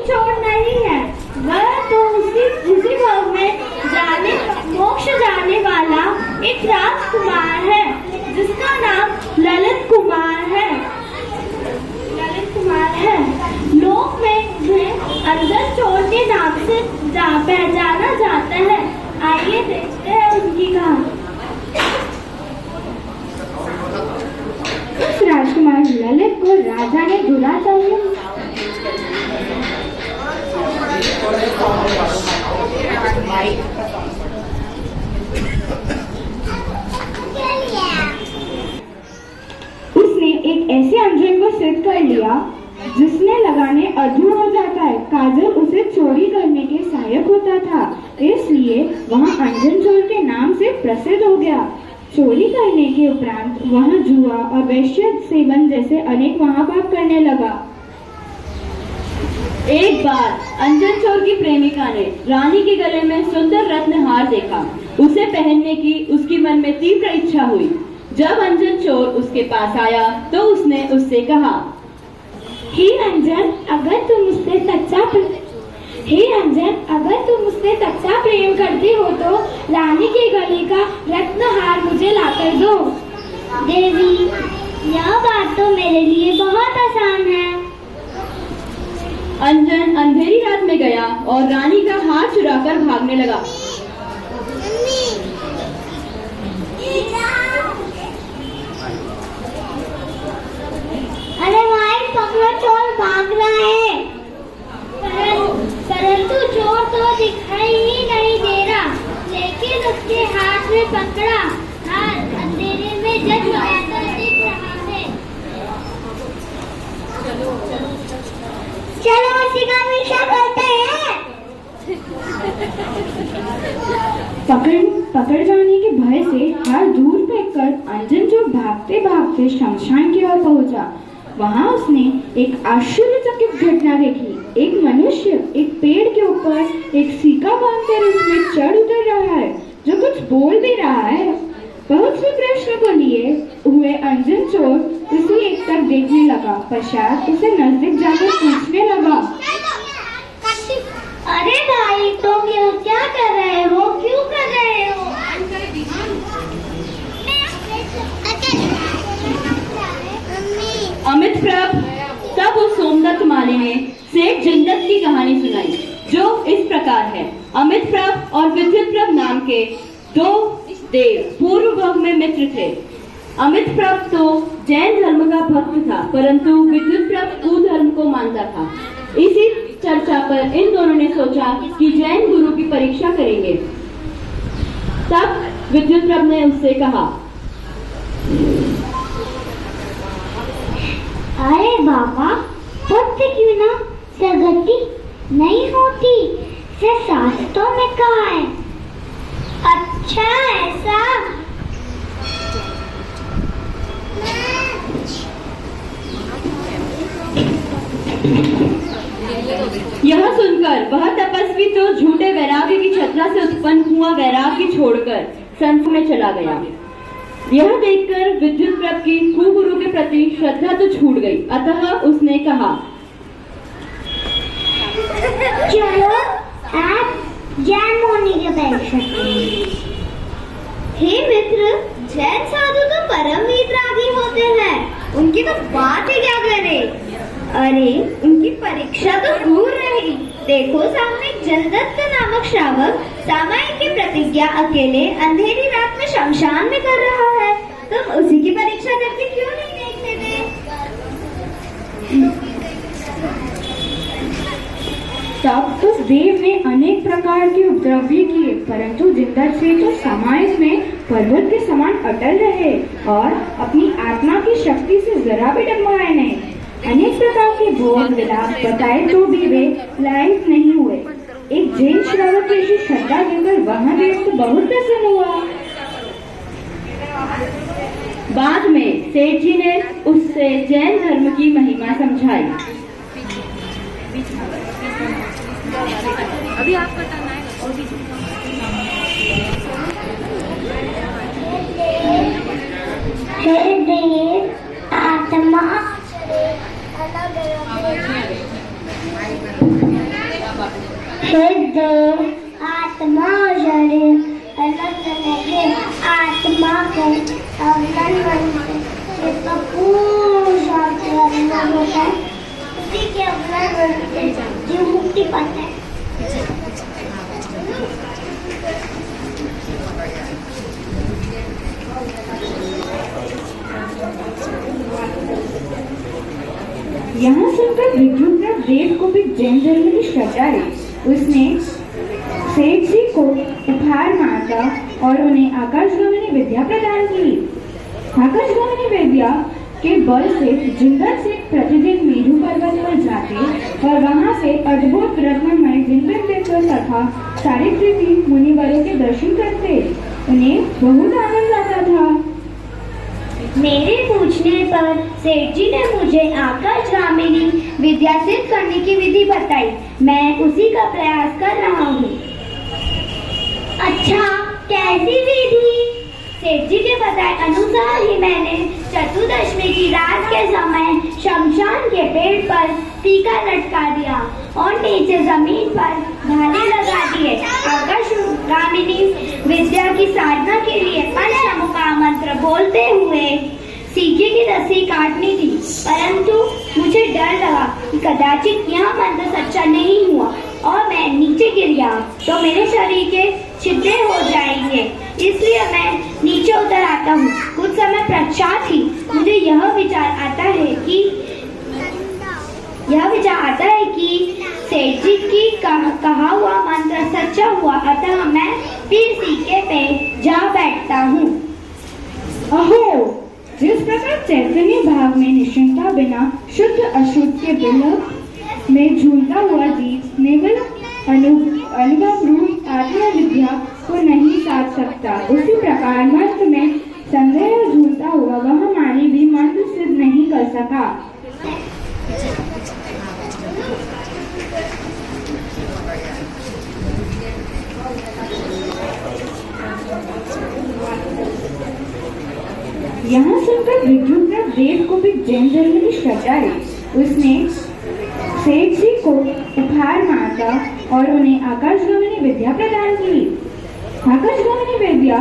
चोर नहीं है, वह तो उसी भाव में मोक्ष जाने वाला एक राजकुमार है जिसका नाम ललित कुमार है। लोक में अंजन चोर के नाम से पहचाना जाता है। आइए देखते हैं उनकी कहानी। उस राजकुमार ललित को राजा ने दुराचार्य उसने एक ऐसे अंजन को सिद्ध कर लिया जिसने लगाने अधूर हो जाता है। काजल उसे चोरी करने के सहायक होता था, इसलिए वहाँ अंजन चोर के नाम से प्रसिद्ध हो गया। चोरी करने के उपरांत वहाँ जुआ और वैश्य सेवन जैसे अनेक महापाप करने लगा। एक बार अंजन चोर की प्रेमिका ने रानी के गले में सुंदर रत्न हार देखा। उसे पहनने की उसकी मन में तीव्र इच्छा हुई। जब अंजन चोर उसके पास आया तो उसने उससे कहा, हे अंजन, अगर तुम मुझसे सच्चा प्रेम करती हो तो रानी के गले का रत्नहार मुझे लाकर दो। देवी, यह बात तो मेरे लिए बहुत आसान है। अंजन अंधेरी रात में गया और रानी का हार चुराकर भागने लगा। अरे भाई, पकड़ो, चोर भाग रहा है। परंतु चोर तो दिखाई ही नहीं दे रहा, लेकिन उसके हाथ में पकड़ा हार अंधेरे में जगमगाता दिख रहा है। चलो उसी का पीछा करते हैं। पकड़ जाने के भय से हार दूर फेंककर अंजन चोर भागते भागते शमशान की ओर पहुंचा। वहां उसने एक आश्चर्यचकित घटना देखी। एक मनुष्य एक पेड़ के ऊपर एक सिक्का बांधकर उसमें चढ़ उतर रहा है, जो कुछ बोल भी रहा है। बहुत से प्रश्न को लिए हुए अंजन चोर उसे एक तक देखने लगा। पश्चात उसे नजदीक जाकर पूछने लगा, अरे भाई, तुम ये क्या कर रहे हो? क्यों कर रहे हो? अमित प्रभ, तब उस सोमदत्त माली ने सेठ जिंदत की कहानी सुनाई, जो इस प्रकार है। अमित प्रभ और विद्युत प्रभ नाम के दो देव पूर्व भाग में मित्र थे। अमित प्रभ तो जैन धर्म का भक्त था, परंतु विद्युत प्रभ कुधर्म को मानता था। इसी चर्चा पर इन दोनों ने सोचा कि जैन गुरु की परीक्षा करेंगे। तब विद्युत प्रभ ने उससे कहा, अरे बाबा, पुत्र क्यों ना सदगति नहीं होती, से शास्त्रों में कहा है। अच्छा, ऐसा? यह सुनकर वह तपस्वी तो झूठे वैराग्य की छत्रा से उत्पन्न हुआ वैराग्य छोड़कर संत में चला गया। यह देखकर विद्युत प्रभ की कुगुरु के प्रति श्रद्धा तो छूट गई। अतः उसने कहा, चलो आप जैन होने के परीक्षा करेंगे। हे मित्र, जैन साधु तो परम वीतरागी होते हैं, उनकी तो बात ही क्या करे। अरे, उनकी परीक्षा तो दूर रही। देखो, सामने एक जलदत्त नामक श्रावक सामायिक की प्रतिज्ञा अकेले अंधेरी रात में शमशान में कर रहा है। तुम उसी की परीक्षा करके क्यों नहीं देख लेते? तब उस देव ने अनेक प्रकार के उपद्रव किए, परंतु जिंदत से तो सामायिक में पर्वत के समान अटल रहे और अपनी आत्मा की शक्ति से जरा भी डगमगाए नहीं। अनेक प्रकार के भोग विलाप बताए तो भी वे लायक नहीं हुए। एक जैन श्रावक की ऐसी श्रद्धा देकर वहाँ देव तो बहुत प्रसन्न हुआ। बाद में सेठ जी ने उससे जैन धर्म की महिमा समझाई। अभी आपका टर्न आएगा। आत्मा हे देव, आत्मा और शरीर अलग रहेंगे। आत्मा को अवलन बनते जिसका पूरा अवलन होता है, उसी के अवलन बनते जीव मुक्ति पाते हैं। यहाँ सुनकर विद्युत देव को भी जैन धर्म की श्रद्धा है। उसने सेठ जी को उपहार मांगा और उन्हें आकाशगामिनी विद्या प्रदान की। आकाशगामिनी विद्या के बल से जिंदल से प्रतिदिन मेरू पर्वत पर जाते और वहां से अद्भुत रत्नमय जिंदल देखकर तथा सारित्री मुनिवरों के दर्शन करते। उन्हें बहुत आनंद आता था। मेरे पूछने पर सेठ जी ने मुझे आकाशगामिनी विद्या सिद्ध करने की विधि बताई। मैं उसी का प्रयास कर रहा हूँ। अच्छा, कैसी विधि? सेठ जी के बताए अनुसार ही मैंने चतुर्दशमी की रात के समय शमशान के पेड़ पर टीका लटका दिया और नीचे जमीन पर भाले लगा दिए। आकाशगामिनी विद्या की साधना के लिए पंचमुखा मंत्र बोलते हुए सीखे की रस्सी काटनी थी, परंतु मुझे डर लगा कि कदाचित यह मंत्र सच्चा नहीं हुआ और मैं नीचे गिर गया तो मेरे शरीर के छिद्र हो जाएंगे, इसलिए मैं नीचे उतर आता हूँ। कुछ समय पश्चात ही मुझे यह विचार आता है कि सेठ जी की कहा हुआ मंत्र सच्चा हुआ, अतः मैं फिर सीखे पे जा बैठता हूँ। अहो, जिस प्रकार चैतन्य भाव में निश्चिंता बिना शुद्ध अशुद्ध के बिलक में झूलता हुआ जीव नेवल अनुभव रूप आत्मा विद्या को नहीं साध सकता, उसी प्रकार मंत्र में संदेह झूलता हुआ वह मानी भी मंत्र सिद्ध नहीं कर सका। यहाँ सुनकर विद्युत देव को भी जैन धर्म की श्रद्धा है। उसने सेठ जी को उपहार मांगा और उन्हें आकाशगामिनी विद्या प्रदान की। आकाशगामिनी विद्या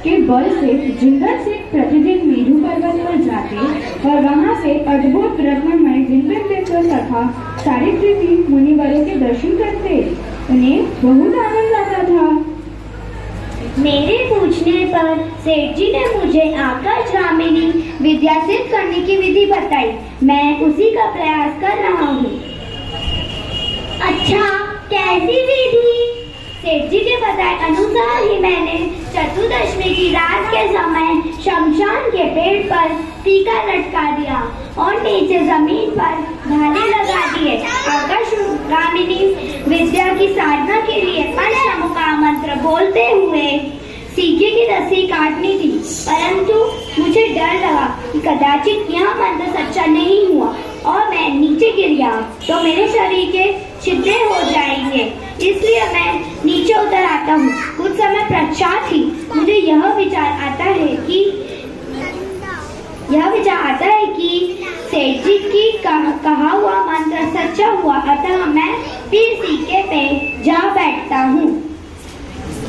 के बल से जिंदल से प्रतिदिन मेरू पर्वत पर जाते और वहां से अद्भुत रत्नमय जिंदल देखकर तथा सारित्री मुनिवरों के दर्शन करते। उन्हें बहुत आनंद आता था। मेरे पूछने पर सेठ जी ने मुझे आकाशगामिनी विद्या सिद्ध करने की विधि बताई। मैं उसी का प्रयास कर रहा हूँ। अच्छा, कैसी विधि? सेठ जी के बताए अनुसार ही मैंने चतुर्दशमी की रात के समय शमशान के पेड़ पर टीका लटका दिया और नीचे जमीन पर भाले लगा दिए। आकाशगामिनी विद्या की साधना के लिए पंचमुखा मंत्र बोलते हुए सीखे की रस्सी काटनी थी, परंतु मुझे डर लगा कि कदाचित यह मंत्र सच्चा नहीं हुआ और मैं नीचे गिर गया तो मेरे शरीर के छिद्र हो जाएंगे, इसलिए मैं नीचे उतर आता हूँ। कुछ समय पश्चात ही मुझे यह विचार आता है कि सेठ जी की कहा हुआ मंत्र सच्चा हुआ, अतः मैं फिर सीखे पे जा बैठता हूँ।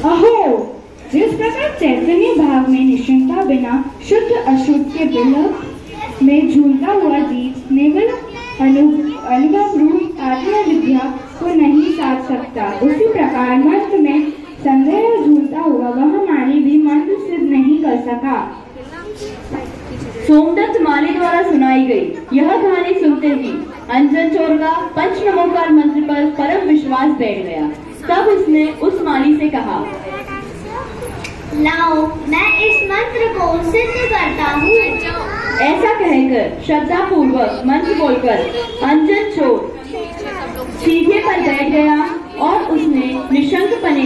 अहो, जिस प्रकार चैतन्य भाव में निश्चिंता बिना शुद्ध अशुद्ध के बिलक में झूलता हुआ जीव नेवल अनुभव रूप आत्मा विद्या को नहीं साध सकता, उसी प्रकार मंत्र में संदेह झूलता हुआ वह मानी भी मंत्र सिद्ध नहीं कर सका। सोमदत्त माली द्वारा सुनाई गई यह कहानी सुनते ही अंजन चोर का पंचनमोकार मंत्र पर परम विश्वास बैठ गया। तब उसने उस माली से कहा, लाओ, मैं इस मंत्र को सिद्ध करता हूँ। ऐसा कहकर श्रद्धा पूर्वक मंत्र बोलकर अंजन चोर सीधे पर बैठ गया और उसने निशंक पने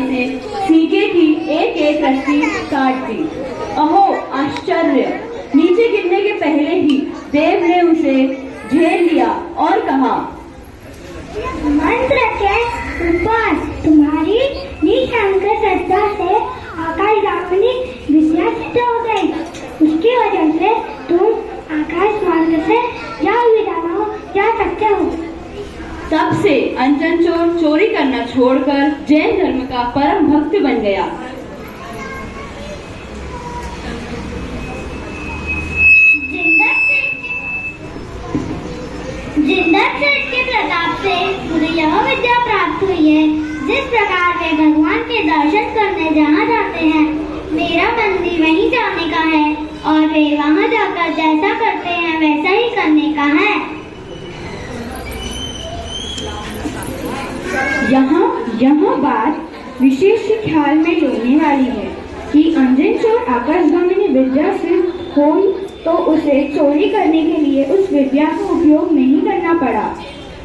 से सीखे की एक एक रस्सी काट दी। अहो आश्चर्य! नीचे गिरने के पहले ही देव ने उसे झेल लिया और कहा, मंत्र के ऊपर तुम्हारी निशंक श्रद्धा से आकाशगामिनी विद्या सिद्ध हो गई। उसकी वजह से तुम आकाश मार्ग से जा भी जाना हो क्या करते हो? तब से अंजन चोर चोरी करना छोड़कर जैन धर्म का परम भक्त बन गया। जिंदर सेठ के प्रताप से मुझे यह विद्या प्राप्त हुई है, जिस प्रकार वे भगवान के दर्शन करने जहाँ जाते हैं, मेरा मन भी वहीं जाने का है और वे वहाँ जाकर जैसा करते हैं वैसा ही करने का है। यहाँ बात विशेष ख्याल में लेने वाली है कि अंजन चोर आकाशगामिनी विद्या सिर्फ हो तो उसे चोरी करने के लिए उस विद्या का उपयोग नहीं करना पड़ा।